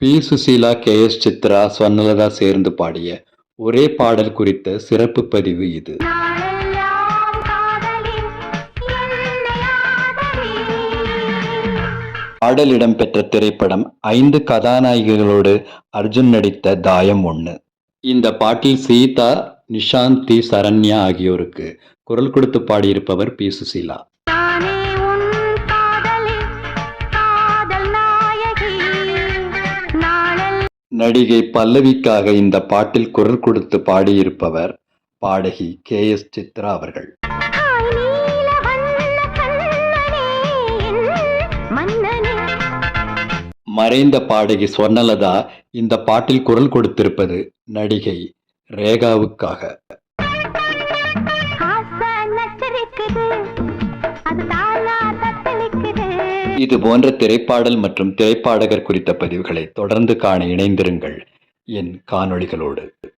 B. Susheela, K. S. Chithra, Swarnalatha சேர்ந்து பாடிய ஒரே பாடல் குறித்த சிறப்பு பதிவு இது. பாடல் இடம்பெற்ற திரைப்படம் 5 கதாநாயகிகளோடு அர்ஜுன் நடித்த தாயம் 1. இந்த பாட்டில் சீதா, நிஷாந்தி, சரண்யா ஆகியோருக்கு குரல் கொடுத்து பாடியிருப்பவர் பி. சுசீலா. நடிகை பல்லவிக்காக இந்த பாட்டில் குரல் கொடுத்து பாடியிருப்பவர் பாடகி கே. எஸ். சித்ரா அவர்கள். மறைந்த பாடகி ஸ்வர்ணலதா இந்த பாட்டில் குரல் கொடுத்திருப்பது நடிகை ரேகாவுக்காக. இது போன்ற திரைப்பாடல் மற்றும் திரைப்பாடகர் குறித்த பதிவுகளை தொடர்ந்து காண இணைந்திருங்கள் என் காணொளிகளோடு.